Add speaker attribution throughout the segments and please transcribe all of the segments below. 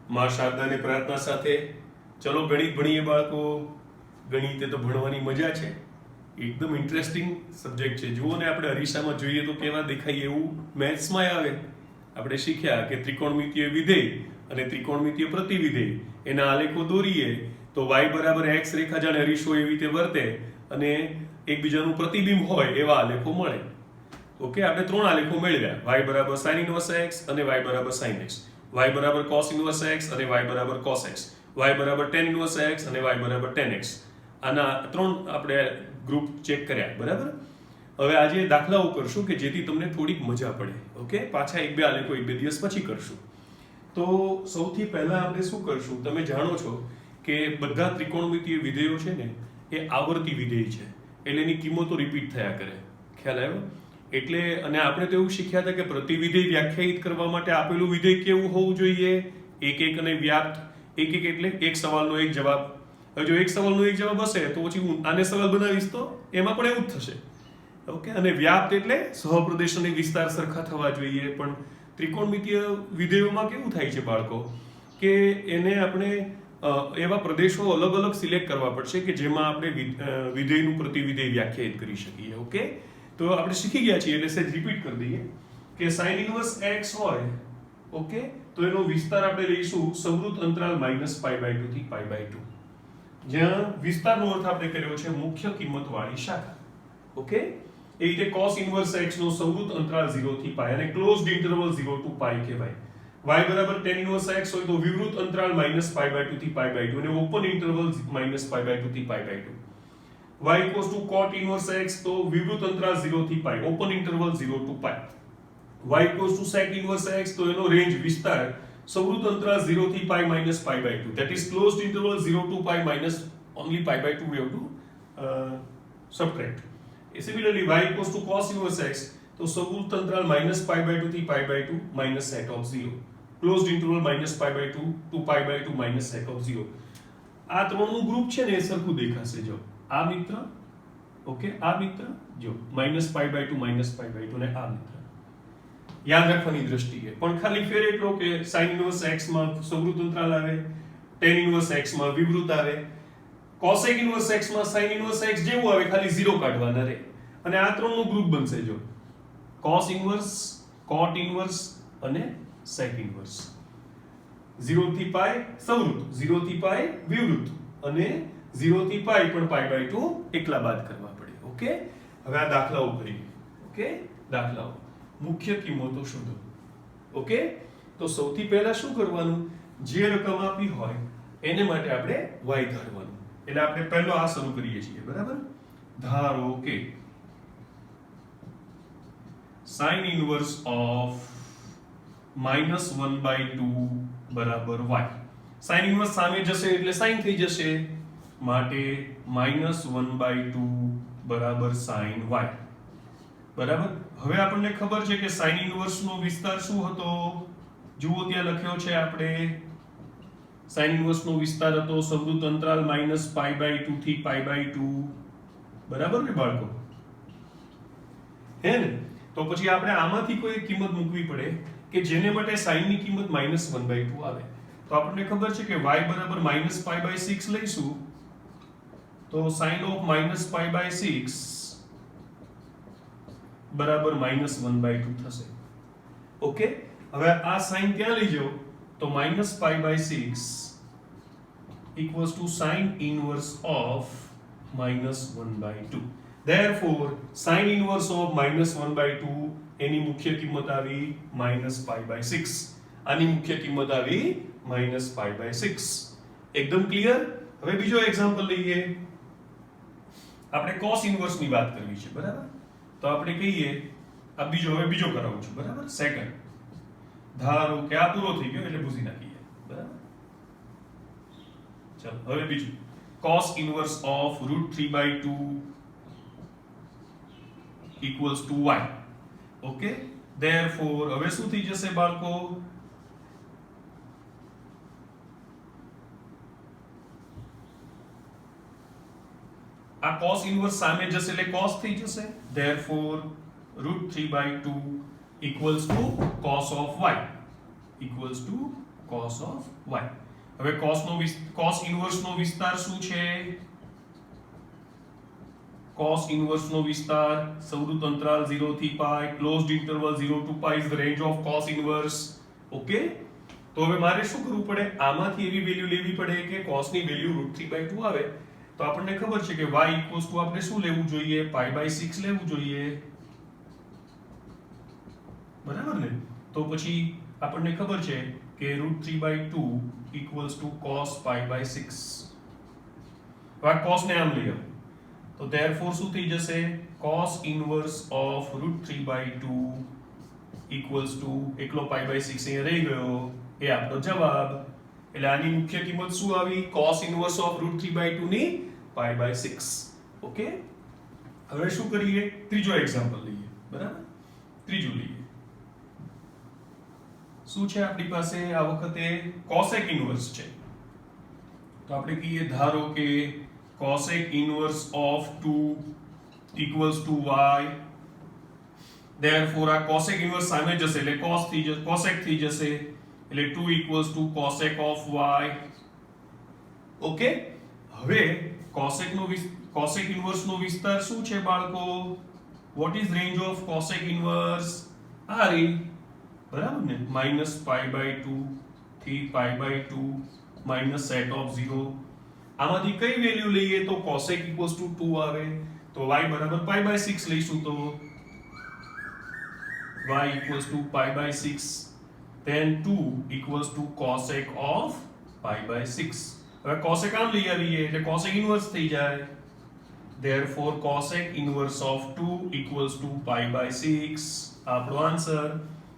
Speaker 1: માં શારદાને પ્રાર્થના સાથે ચલો ગણિત ભણીએ બાળકો. ગણિત એ તો ભણવાની મજા છે, એકદમ ઇન્ટરેસ્ટિંગ સબ્જેક્ટ છે. જુઓ ને, આપણે અરીસામાં જોઈએ તો કેવા દેખાય એવું મેથ્સમાં આવે. આપણે શીખ્યા કે ત્રિકોણમિતીય વિધેય અને ત્રિકોણમિતીય પ્રતિવિધેય એના આલેખો દોરીએ તો y બરાબર x રેખા જાણે અરીસો એવી રીતે વર્તે અને એકબીજાનું પ્રતિબિંબ હોય એવા આલેખો મળે. ઓકે, આપણે ત્રણ આલેખો મેળવ્યા, y બરાબર sin ઇન્વર્સ x અને y બરાબર sin x, y બરાબર cos ઇન્વર્સ x અને y બરાબર cos x, y બરાબર tan ઇન્વર્સ x અને y બરાબર tan x. આના ત્રણ આપણે ગ્રુપ ચેક કર્યા, બરાબર. હવે આજે દાખલાઓ કરશું કે જેથી તમને થોડીક મજા પડે. ઓકે, પાછા એક બે આલેખો એક બે દિવસ પછી કરશું. તો સૌથી પહેલા આપણે શું કરશું, તમે જાણો છો કે બધા ત્રિકોણમિતીય વિધેયો છે ને એ આવર્તી વિધેય છે, એટલે એની કિંમતો રિપીટ થયા કરે. ખ્યાલ આવ્યો? એટલે અને આપણે તો એવું શીખ્યા હતા કે પ્રતિવિધેય વ્યાખ્યાયિત કરવા માટે આપેલું વિધેય કેવું હોવું જોઈએ, એક એક અને વ્યાપ્ત. એક એક એટલે એક સવાલનો એક જવાબ. હવે જો એક સવાલનો એક જવાબ હશે તો પછી હું આને સવાલ બનાવીશ તો એમાં પણ એવું જ થશે. ઓકે, અને વ્યાપ્ત એટલે સહપ્રદેશ અને વિસ્તાર સરખા થવા જોઈએ. પણ ત્રિકોણમિતીય વિધેયોમાં કેવું થાય છે બાળકો કે એને આપણે એવા પ્રદેશો અલગ અલગ સિલેક્ટ કરવા પડશે કે જેમાં આપણે વિધેયનું પ્રતિવિધેય વ્યાખ્યાયિત કરી શકીએ. ઓકે, તો આપણે શીખી ગયા છીએ એટલે સેજ રિપીટ કરી દઈએ કે sin ઇન્વર્સ x હોય, ઓકે, તો એનો વિસ્તાર આપણે લઈશું સંવૃત અંતરાલ -π/2 થી π/2, જ્યાં વિસ્તારનો અર્થ આપણે કર્યો છે મુખ્ય કિંમત વાળી શાખા. ઓકે, એ રીતે cos ઇન્વર્સ x નો સંવૃત અંતરાલ 0 થી π અને ક્લોઝડ ઇન્ટરવલ 0 to π કહેવાય. y બરાબર tan ઇન્વર્સ x હોય તો વિવૃત અંતરાલ -π/2 થી π/2 અને ઓપન ઇન્ટરવલ -π/2 થી π/2. y equals to cot inverse x તો વિવૃત અંતરાલ 0 થી π, open interval 0 to π. y equals to sec inverse x તો એનો રેન્જ વિસ્તાર સંવૃત અંતરાલ 0 થી π minus π/2, that is closed interval 0 to π minus only π/2 we have to subtract. Similarly y equals to cos inverse x તો સંવૃત અંતરાલ -π/2 થી π/2 minus sec of 0, closed interval -π/2 to π/2 minus sec of 0. આ ત્રણનું group છે ને એ સરખું દેખાશે. જો આ મિત્ર, ઓકે, આ મિત્ર, જો -π/2 -π/2 ને આ મિત્ર યાદ રાખવાની દ્રષ્ટિએ. પણ ખાલી ફેર એટલો કે sin ઇન્વર્સ x માં સંવૃત અંતરાલ આવે, tan ઇન્વર્સ x માં વિવૃત આવે, cosec ઇન્વર્સ x માં sin ઇન્વર્સ x જેવું આવે, ખાલી 0 કાઢવાના રહે. અને આ ત્રણનું ગ્રુપ બનશે. જો cos ઇન્વર્સ, cot ઇન્વર્સ અને sec ઇન્વર્સ. 0 થી π સંવૃત, 0 થી π વિવૃત અને 0 થી π પણ π/2 એકલા બાદ કરવા પડે. ઓકે, હવે આ દાખલાઓ કરીએ. ઓકે, દાખલાઓ મુખ્ય કિંમતો શોધો. ઓકે, તો સૌથી પહેલા શું કરવાનું, જે રકમ આપી હોય એને માટે આપણે y ધારવાનું. એટલે આપણે પહેલો આ શરૂ કરીએ છીએ, બરાબર. ધારો કે sin ઇન્વર્સ ઓફ -1/2 બરાબર y. sin ઇન્વર્સ સામે જશે એટલે sin થઈ જશે, માટે -1/2 બરાબર sin y. બરાબર. હવે આપણને ખબર છે કે sin ઇન્વર્સ નો વિસ્તાર શું હતો. જુઓ ત્યાં લખ્યો છે આપણે, sin ઇન્વર્સ નો વિસ્તાર હતો સંવૃત અંતરાલ -π/2 થી π/2. બરાબર ને બાળકો? હે ને? તો પછી આપણે આમાંથી કોઈ કિંમત મૂકવી પડે કે જેને માટે sin ની કિંમત -1/2 આવે. તો આપણને ખબર છે કે y બરાબર -π/6 લઈશું તો sin of -π/6 બરાબર -1/2 થશે. ઓકે, હવે આ sin ત્યાં લઈ જાઓ તો -π/6 equals to sin inverse of -1/2. Therefore sin inverse of -1/2 એની મુખ્ય કિંમત આવી -π/6. આની મુખ્ય કિંમત આવી -π/6. એકદમ ક્લિયર? હવે બીજો એક્ઝામ્પલ લઈએ. આપણે cos ઇન્વર્સ ની વાત કરવી છે, બરાબર. તો આપણે કહીએ આ બીજો, હવે બીજો કરાવું છું, બરાબર. સેકન્ડ ધારો કે આ પૂરો થઈ ગયો એટલે ભૂસી નાખીએ, બરાબર. ચાલો હવે બીજું, cos inverse of √3/2 equals to y. Okay, therefore હવે શું થઈ જશે બાળકો, આ cos ઇન્વર્સ સામે જશે એટલે cos થઈ જશે. therefore √3/2 equals to cos of y equals to cos of y. હવે cos ઇન્વર્સ નો વિસ્તાર શું છે? cos ઇન્વર્સ નો વિસ્તાર સૌરુત અંતરાલ 0 થી pi closed interval 0 to pi is the range of cos inverse. Okay, તો હવે મારે શું કરવું પડે? આમાંથી એવી વેલ્યુ લેવી પડે કે cos ની વેલ્યુ √3/2 આવે. તો આપણને ખબર છે કે y = આપણે શું લેવું જોઈએ? π/6 લેવું જોઈએ, બરાબર ને? તો પછી આપણને ખબર છે કે √3/2 = cos π/6. હવે આ cos ને આમ લઈ આવો તો therefore શું થઈ જશે? cos ઇન્વર્સ ઓફ √3/2 = એકલો π/6 અહીંયા રહી ગયો, એ આપણો જવાબ. એટલે આની મુખ્ય કિંમત શું આવી? cos ઇન્વર્સ ઓફ √3/2 ની π/6. ઓકે, હવે શું કરીએ? ત્રીજો એક્ઝામ્પલ લઈએ, બરાબર? ત્રીજું લઈએ. શું છે આપણી પાસે? આ વખતે cosec ઇન્વર્સ છે. તો આપણે કહીએ ધારો કે cosec inverse of 2 = y. therefore આ cosec ઇન્વર્સ સામે જશે એટલે cos થઈ જશે, cosec થઈ જશે, એટલે 2 = cosec of y. ઓકે, હવે cosec ઇન્વર્સ નો વિસ્તાર શું છે બાળકો? what is range of cosec inverse? આ રે, બરાબર ને? -π/2 થી π/2 માઇનસ સેટ ઓફ 0. આમાંથી કઈ વેલ્યુ લઈએ તો cosec = 2 આવે? તો y = π/6 લઈશું તો y = π/6, then 2 = cosec of π/6. હવે cosec આમ લઈ આવીએ એટલે cosec ઇન્વર્સ થઈ જાય. therefore cosec inverse of 2 = π/6. આપણો આન્સર.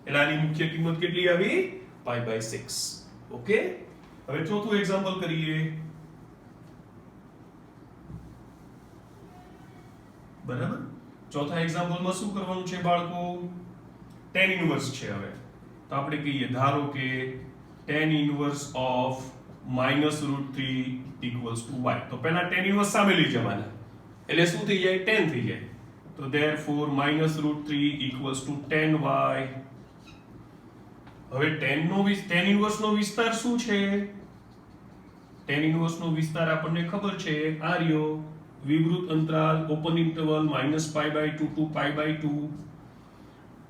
Speaker 1: એટલે આની મુખ્ય કિંમત કેટલી આવી? π/6. ઓકે, હવે ચોથું એક્ઝામ્પલ કરીએ, બરાબર? ચોથા એક્ઝામ્પલમાં શું કરવાનું છે બાળકો? tan ઇન્વર્સ છે. હવે તો આપણે કહીએ ધારો કે tan ઇન્વર્સ ઓફ -√3 = y. તો પહેલા tan ઇન્વર્સ સામે લઈ જવાના એટલે શું થઈ જાય? tan થઈ જાય. તો therefore -√3 = tan y. હવે tan ઇન્વર્સ નો વિસ્તાર શું છે? tan ઇન્વર્સ નો વિસ્તાર આપણને ખબર છે, આ રહ્યો વિવૃત અંતરાલ ઓપન ઇન્ટરવલ -π/2 to π/2.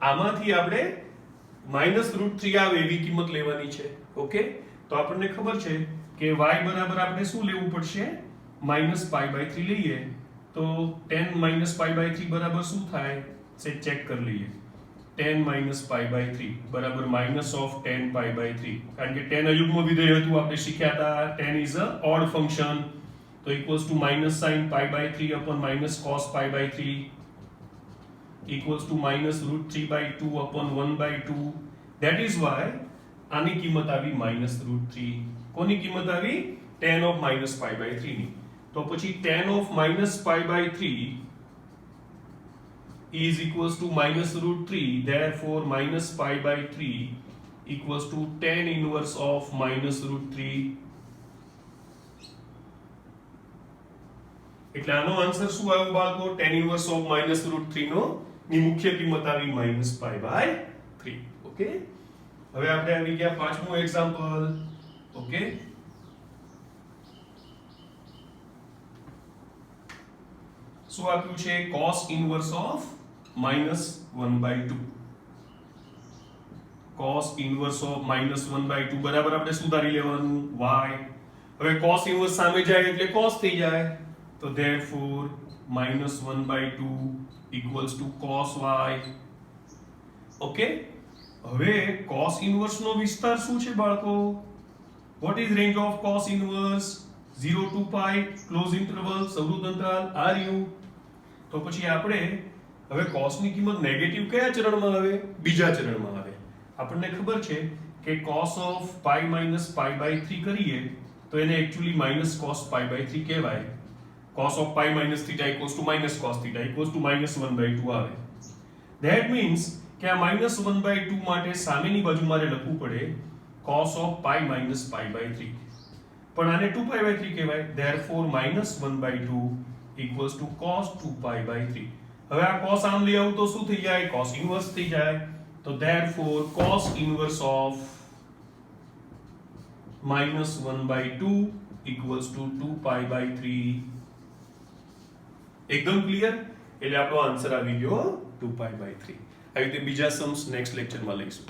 Speaker 1: આમાંથી આપણે -√3 આવે એવી કિંમત લેવાની છે. ઓકે, તો આપણને ખબર છે કે y બરાબર આપણે શું લેવું પડશે? -π/3 લઈએ તો tan -π/3 બરાબર શું થાય? સે ચેક કરી લઈએ. tan -π/3 બરાબર -tan π/3. કારણ કે tan અયુગ્મ વિધેય હતું, આપણે શીખ્યા હતા tan is a odd function. તો -sin π/3 upon -cos π/3 -√3/2 upon 1/2. that is why આની કિંમત આવી -√3. કોની કિંમત આવી? tan of -π/3 ની. તો પછી tan of -π/3 is equals to -√3. therefore -π/3 equals to tan inverse of -√3. એટલે આનો આન્સર શું આવ્યો બાળકો? tan inverse of -√3 નો ની મુખ્ય કિંમત આવી -π/3. ઓકે, હવે આપણે આવી ગયા પાંચમું એક્ઝામ્પલ. ઓકે, શું આપ્યું છે? cos inverse of -1/2. cos inverse of -1/2 બરાબર આપણે સુધારી લેવાનું y. હવે cos inverse સામે જાય એટલે cos થઈ જાય. તો therefore -1/2 = cos y. ઓકે, હવે cos inverse નો વિસ્તાર શું છે બાળકો? what is range of cos inverse? 0 to pi close interval સૌરુત અંતરાલ r u. તો પછી આપણે હવે cos ની કિંમત નેગેટિવ કયા ચરણમાં આવે? બીજા ચરણમાં આવે. આપણને ખબર છે કે cos of pi - π/3 કરીએ તો એને એક્ચ્યુઅલી -cos π/3 કહેવાય. cos of pi - θ = -cos θ = -1/2 આવે. that means કે આ -1/2 માટે સામેની બાજુ મારે લખવું પડે cos of pi - π/3. પણ આને 2π/3 કહેવાય. therefore -1/2 = cos 2π/3. હવે આ cos આમ લઈ આવું તો શું થઈ જાય? cos ઇન્વર્સ થઈ જાય. તો therefore cos inverse of -1/2 equals to 2π/3. એકદમ ક્લિયર? એટલે આપણો આન્સર આવી ગયો 2π/3. આવી રીતે બીજા સમ્સ નેક્સ્ટ લેક્ચરમાં લઈશું.